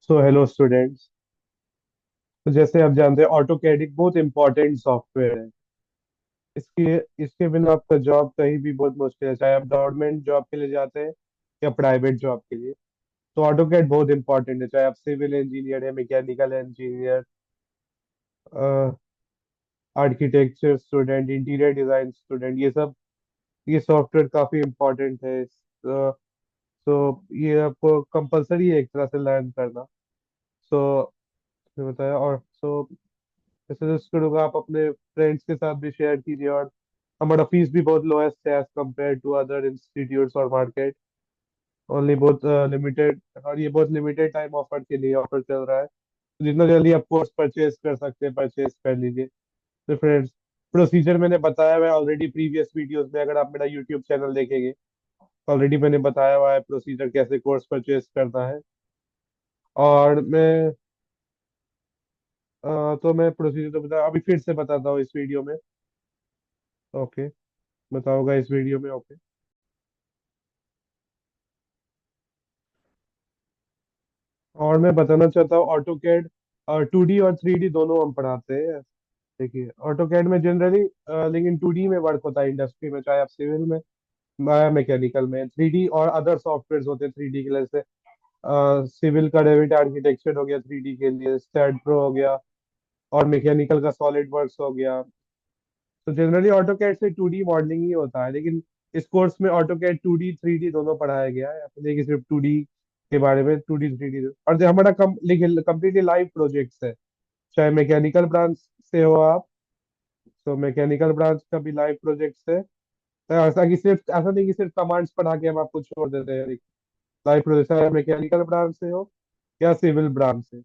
So hello students. तो जैसे आप जानते हैं ऑटो कैड एक बहुत इंपॉर्टेंट सॉफ्टवेयर है। इसके इसके बिना आपका जॉब कहीं भी बहुत मुश्किल है, चाहे आप गवर्नमेंट जॉब के लिए जाते हैं या प्राइवेट जॉब के लिए। तो ऑटो कैड बहुत इंपॉर्टेंट है, चाहे आप सिविल इंजीनियर है, mechanical engineer, architecture student, interior design student, ये सॉफ्टवेयर काफी इंपॉर्टेंट है। तो ये आपको कंपलसरी है एक तरह से लर्न करना। सो बताया। और सजेस्ट करूंगा आप अपने फ्रेंड्स के साथ भी शेयर कीजिए। और हमारा फीस भी बहुत लोएस्ट है as compare to other institutes और मार्केट। ओनली बहुत लिमिटेड, और ये बहुत लिमिटेड टाइम ऑफर के लिए ऑफर चल रहा है। तो जितना जल्दी आप कोर्स परचेज कर सकते हैं परचेज कर लीजिए। तो फ्रेंड्स, प्रोसीजर मैंने बताया हुआ है ऑलरेडी प्रीवियस वीडियोस में, अगर आप मेरा यूट्यूब चैनल देखेंगे ऑलरेडी मैंने बताया हुआ है प्रोसीजर कैसे कोर्स परचेज करना है। और तो मैं प्रोसीजर तो बता अभी फिर से बताता हूँ इस वीडियो में। ओके, बताऊंगा इस वीडियो में। ओके। और मैं बताना चाहता हूँ ऑटो कैड 2D और 3D दोनों हम पढ़ाते हैं। देखिए ऑटो कैड में जनरली लेकिन 2D में वर्क होता है इंडस्ट्री में, चाहे आप सिविल में मैकेनिकल में। 3D और अदर सॉफ्टवेयर होते हैं 3D के लिए, जैसे सिविल का रेविट आर्किटेक्चर हो गया 3D के लिए, स्टैड प्रो हो गया, और मैकेनिकल का सॉलिड वर्क्स हो गया। तो जनरली ऑटो कैड से 2D मॉडलिंग ही होता है, लेकिन इस कोर्स में ऑटो कैड 2D 3D दोनों पढ़ाया गया है। ऐसा नहीं कि सिर्फ 2D के बारे में, 2D 3D। और जो हमारा लेकिन कम्प्लीटली लाइव प्रोजेक्ट्स है, चाहे मैकेनिकल ब्रांच से हो आप, तो मैकेनिकल ब्रांच का भी लाइव प्रोजेक्ट्स है। तो ऐसा नहीं कि सिर्फ कमांड्स पढ़ा के हम आपको छोड़ देते हैं। लाइव प्रोजेक्ट चाहे मैकेनिकल ब्रांच से हो या सिविल ब्रांच से,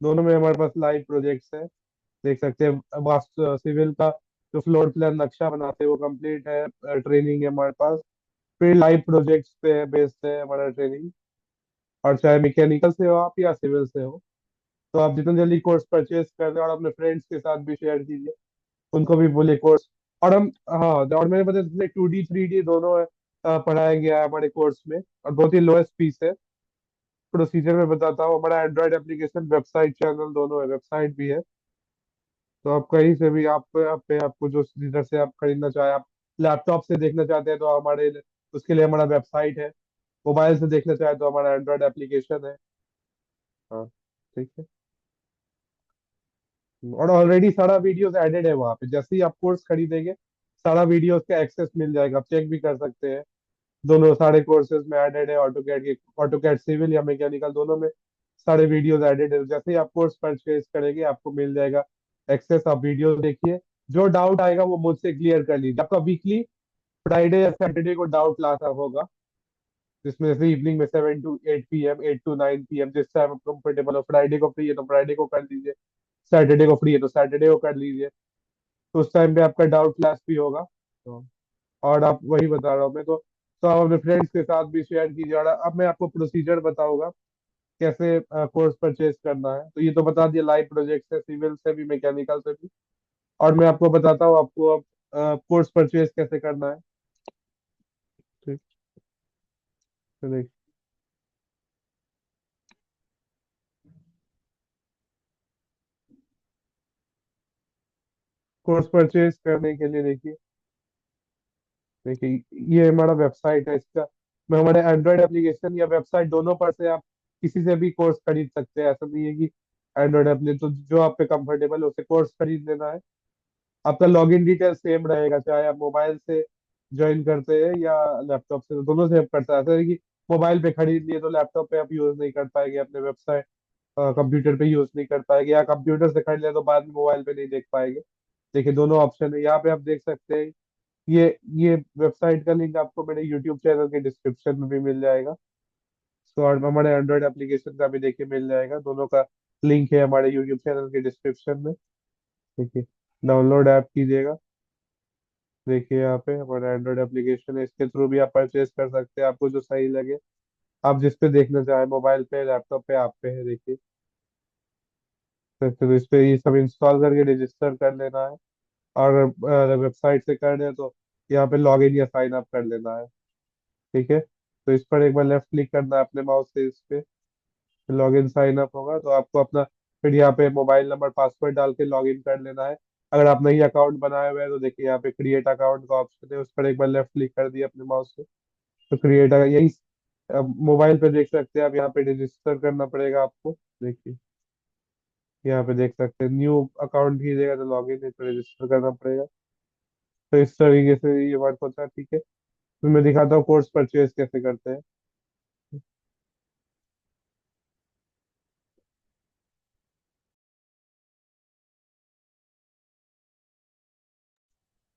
दोनों में हमारे पास लाइव प्रोजेक्ट्स है। देख सकते हैं वास्तु सिविल का जो फ्लोर प्लान नक्शा बनाते हैं वो कंप्लीट है, ट्रेनिंग है हमारे पास। फिर लाइव प्रोजेक्ट्स पे बेस्ड है हमारा ट्रेनिंग। और चाहे मैकेनिकल से हो आप या सिविल से हो, तो आप जितना जल्दी कोर्स परचेज कर रहे हैं और अपने फ्रेंड्स के साथ भी शेयर कीजिए, उनको भी बोलिए कोर्स। और हम हाँ, और मैंने बताया 2D 3D दोनों पढ़ाया गया है हमारे कोर्स में, और बहुत ही लोएस्ट फीस है। प्रोसीजर में बताता हूँ, हमारा एंड्रॉयड एप्लीकेशन, वेबसाइट, चैनल दोनों है, वेबसाइट भी है। तो आप कहीं से भी आपको जो जिधर से आप खरीदना चाहे, आप लैपटॉप से देखना चाहते हैं तो उसके लिए हमारा वेबसाइट है। मोबाइल से देखना चाहे तो हमारा एंड्रॉयड एप्लीकेशन है। हाँ, ठीक है। और ऑलरेडी सारा वीडियोस एडेड है वहाँ पे, जैसे ही आप कोर्स खरीदेंगे सारा वीडियोस का एक्सेस मिल जाएगा, आप चेक भी कर सकते हैं। दोनों सारे कोर्सेज में एडेड है ऑटो कैड के, ऑटो कैड सिविल या मैकेनिकल दोनों में सारे वीडियोस एडेड है। जैसे ही आप कोर्स परचेज करेंगे आपको मिल जाएगा एक्सेस, आप वीडियो देखिए। जो डाउट आएगा वो मुझसे क्लियर कर लीजिए। आपका वीकली फ्राइडे या सैटरडे को डाउट क्लास होगा, जिसमें जैसे इवनिंग में 7 to 8 PM, 8 to 9 PM, जिस टाइम आप कंफर्टेबल हो। फ्राइडे को फ्री है तो फ्राइडे को कर लीजिए, सैटरडे को फ्री है तो सैटरडे को कर लीजिए। तो उस टाइम पे आपका डाउट क्लास भी होगा। तो और आप वही बता रहा हूँ मैं तो आप अपने फ्रेंड्स के साथ भी शेयर कीजिए। और अब मैं आपको प्रोसीजर बताऊंगा कैसे कोर्स परचेज करना है। तो ये तो बता दिया, लाइव प्रोजेक्ट से, सिविल से भी, मैकेनिकल से भी। और मैं आपको बताता हूँ आपको अब कोर्स परचेज कैसे करना है। ठीक है, देखिए कोर्स परचेज करने के लिए देखिए, देखिए ये हमारा वेबसाइट है। इसका मैं हमारे एंड्रॉयड एप्लीकेशन या वेबसाइट दोनों पर से आप किसी से भी कोर्स खरीद सकते हैं। ऐसा नहीं है कि एंड्रॉयड एप्लीकेशन, तो जो आप पे कंफर्टेबल है उसे कोर्स खरीद लेना है। आपका लॉगिन डिटेल सेम रहेगा, चाहे आप मोबाइल से ज्वाइन करते हैं या लैपटॉप से, तो दोनों से आप कर सकते हैं। ऐसा है कि मोबाइल पे खरीद लिए तो लैपटॉप पे आप यूज नहीं कर पाएंगे, अपने वेबसाइट कंप्यूटर पे यूज नहीं कर पाएंगे, या कंप्यूटर से खरीद लिया तो बाद में मोबाइल पे नहीं देख पाएंगे। देखिए दोनों ऑप्शन है यहाँ पे, आप देख सकते हैं। ये ये वेबसाइट का लिंक आपको मेरे यूट्यूब चैनल के डिस्क्रिप्शन में भी मिल जाएगा। तो और हमारे एंड्रॉयड एप्लीकेशन का भी देखिए मिल जाएगा, दोनों का लिंक है हमारे यूट्यूब चैनल के डिस्क्रिप्शन में। देखिए डाउनलोड ऐप कीजिएगा। देखिए यहाँ पे हमारा एंड्रॉयड एप्लीकेशन है, इसके थ्रू भी आप परचेज कर सकते हैं, आपको जो सही लगे। आप जिस पे देखना चाहें, मोबाइल पे, लैपटॉप पे, आप पे है देखिए। तो इस पे ये सब इंस्टॉल करके रजिस्टर कर लेना है। और वेबसाइट से कर रहे हैं तो यहाँ पे लॉग इन या साइन अप कर लेना है। ठीक है, तो इस पर एक बार लेफ्ट क्लिक करना है अपने माउस से इस पे। लॉग इन साइन अप होगा तो आपको अपना फिर यहाँ पे मोबाइल नंबर पासवर्ड डाल के लॉग इन कर लेना है। अगर आप नई अकाउंट बनाए हुए हैं तो देखिए यहाँ पे क्रिएट अकाउंट का ऑप्शन है, उस पर एक बार लेफ्ट क्लिक कर दिया अपने माउस से तो क्रिएट, यही मोबाइल पे देख सकते हैं आप, यहाँ पे रजिस्टर करना पड़ेगा आपको। देखिए यहाँ पे देख सकते हैं न्यू अकाउंट कीजिएगा तो लॉग इन पे रजिस्टर करना पड़ेगा। तो इस तरीके से ये वर्क होता है, ठीक है। तो मैं दिखाता हूँ कोर्स परचेज कैसे करते हैं।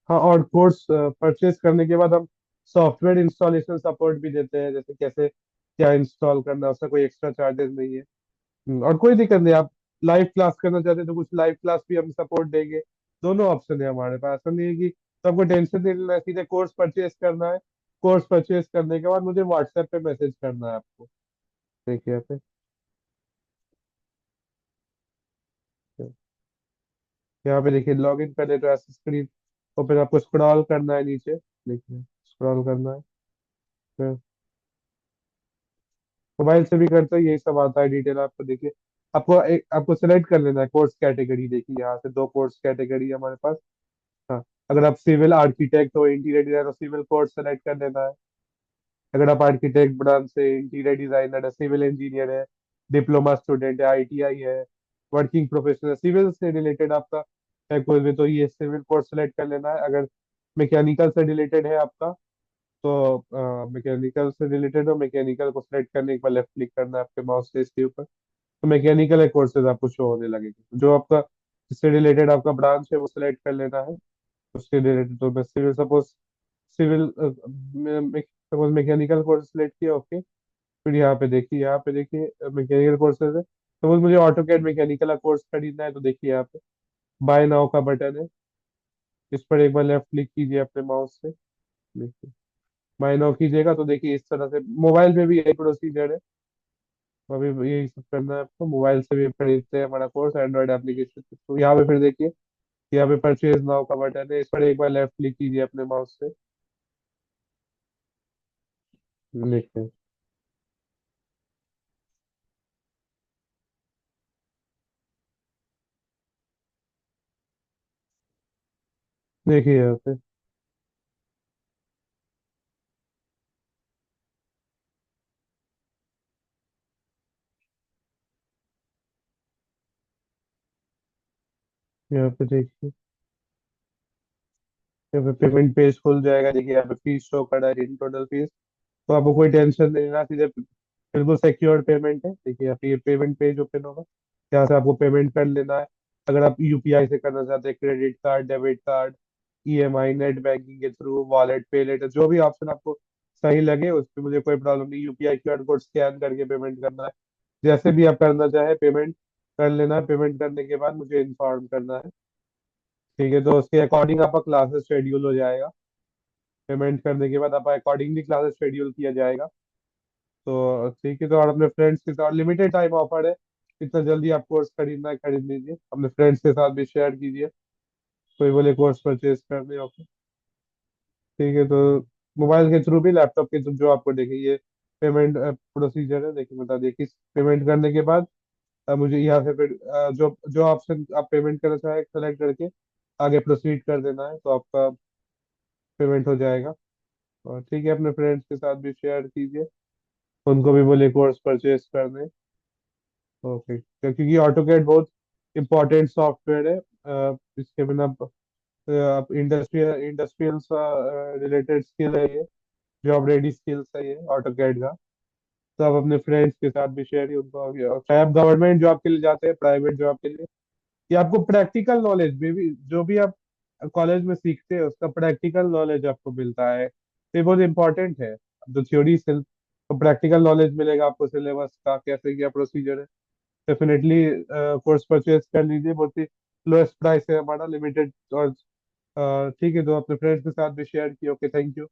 हाँ, और कोर्स परचेज करने के बाद हम सॉफ्टवेयर इंस्टॉलेशन सपोर्ट भी देते हैं, जैसे कैसे क्या इंस्टॉल करना है, उसका कोई एक्स्ट्रा चार्जेस नहीं है। और कोई दिक्कत नहीं, आप लाइव क्लास करना चाहते हैं तो कुछ लाइव क्लास भी हम सपोर्ट देंगे। दोनों ऑप्शन है हमारे पास, ऐसा नहीं है कि तो आपको टेंशन नहीं लेना है, सीधे कोर्स परचेज करना है। कोर्स परचेज करने के बाद मुझे व्हाट्सएप पे मैसेज करना है आपको। देखिए यहाँ पे, यहाँ पे देखिए लॉग इन कर ले तो ऐसे स्क्रीन, तो फिर आपको स्क्रॉल करना है नीचे। देखिए स्क्रॉल करना है, फिर मोबाइल से भी करते हैं, यही सब आता है डिटेल आपको। देखिए आपको सेलेक्ट कर लेना है कोर्स कैटेगरी। देखिए यहाँ से दो कोर्स कैटेगरी है हमारे पास। हाँ, अगर आप सिविल आर्किटेक्ट हो, इंटीरियर डिजाइनर, तो सिविल कोर्स सेलेक्ट कर लेना है। अगर आप आर्किटेक्ट ब्रांच से, इंटीरियर डिजाइनर है, सिविल इंजीनियर है, डिप्लोमा स्टूडेंट है, आईटीआई है, वर्किंग प्रोफेशनल, सिविल से रिलेटेड आपका है कोई भी, तो ये सिविल कोर्स सेलेक्ट कर लेना है। अगर मैकेनिकल से रिलेटेड है आपका तो मैकेनिकल से रिलेटेड हो, मैकेनिकल को सिलेक्ट करने के बाद लेफ्ट क्लिक करना है आपके माउस से इसके ऊपर, तो मैकेनिकल कोर्सेज आपको शो होने लगेगी। जो आपका जिससे रिलेटेड आपका ब्रांच है वो सिलेक्ट कर लेना है। उससे रिलेटेड तो मैं civil suppose, civil suppose mechanical course select किया, ओके। फिर यहाँ पे देखिए मैकेनिकल कोर्सेज है। सपोज मुझे ऑटो कैड मैकेनिकल कोर्स खरीदना है तो देखिए यहाँ पे बाय नाउ का बटन है, इस पर एक बार लेफ्ट क्लिक कीजिए अपने माउस से। देखिए बाय नाउ कीजिएगा तो देखिए इस तरह से मोबाइल पे भी यही प्रोसीजर है। तो अभी यही सब करना है आपको, मोबाइल से भी खरीदते हैं हमारा कोर्स एंड्रॉइड एप्लीकेशन पे। तो यहाँ पे फिर देखिए यहाँ पे परचेज नाउ का बटन है, इस पर एक बार लेफ्ट क्लिक कीजिए अपने माउस से। देखिए, देखिए यहाँ पे, यहाँ पे देखिए यहाँ पे पेमेंट पेज खुल जाएगा। देखिए यहाँ पे फीस शो कर रहा है, इन टोटल फीस। तो आपको कोई टेंशन नहीं लेना, सीधे बिल्कुल सिक्योर पेमेंट है। देखिए यहाँ पे ये पेमेंट पेज ओपन होगा, यहाँ से आपको पेमेंट कर लेना है। अगर आप यूपीआई से करना चाहते हैं, credit card, debit card, EMI, net banking के थ्रू, वॉलेट, पे लेटर, जो भी ऑप्शन आपको सही लगे उस पर मुझे कोई प्रॉब्लम नहीं। यूपीआई क्यूआर कोड स्कैन करके पेमेंट करना है। जैसे भी आप करना चाहे पेमेंट कर लेना है। पेमेंट करने के बाद मुझे इन्फॉर्म करना है, ठीक है। तो उसके अकॉर्डिंग आपका क्लासेस शेड्यूल हो जाएगा। पेमेंट करने के बाद आपका अकॉर्डिंगली क्लासेस शेड्यूल किया जाएगा। तो ठीक है, तो और अपने फ्रेंड्स के साथ लिमिटेड टाइम ऑफर है, जितना जल्दी आप कोर्स खरीदना है खरीद लीजिए, अपने फ्रेंड्स के साथ भी शेयर कीजिए, कोई बोले कोर्स परचेज करने, ओके। ठीक है, तो मोबाइल के थ्रू भी, लैपटॉप के थ्रू, जो आपको देखिए ये पेमेंट प्रोसीजर है। देखिए बता देखिए, पेमेंट करने के बाद मुझे यहाँ से फिर जो जो ऑप्शन आप पेमेंट करना चाहे सेलेक्ट करके आगे प्रोसीड कर देना है, तो आपका पेमेंट हो जाएगा। और ठीक है, अपने फ्रेंड्स के साथ भी शेयर कीजिए, उनको भी बोले कोर्स परचेज करने, ओके। क्योंकि ऑटोकैड बहुत इंपॉर्टेंट सॉफ्टवेयर है। इसके बिना आप इंडस्ट्रियल इंडस्ट्रियल रिलेटेड स्किल है ये, जॉब रेडी स्किल्स है ये ऑटोकैड का। तो आप अपने फ्रेंड्स के साथ भी शेयर ही उनको, चाहे आप गवर्नमेंट जॉब के लिए जाते हैं, प्राइवेट जॉब के लिए, या आपको प्रैक्टिकल नॉलेज में भी, जो भी आप कॉलेज में सीखते हैं उसका प्रैक्टिकल नॉलेज आपको मिलता है, तो ये बहुत इंपॉर्टेंट है। जो थ्योरी से तो प्रैक्टिकल नॉलेज मिलेगा आपको, सिलेबस का कैसे क्या प्रोसीजर है। डेफिनेटली कोर्स परचेज कर लीजिए, बहुत ही लोएस्ट प्राइस है हमारा, लिमिटेड। और ठीक है, तो अपने फ्रेंड्स के साथ भी शेयर किए, ओके, थैंक यू।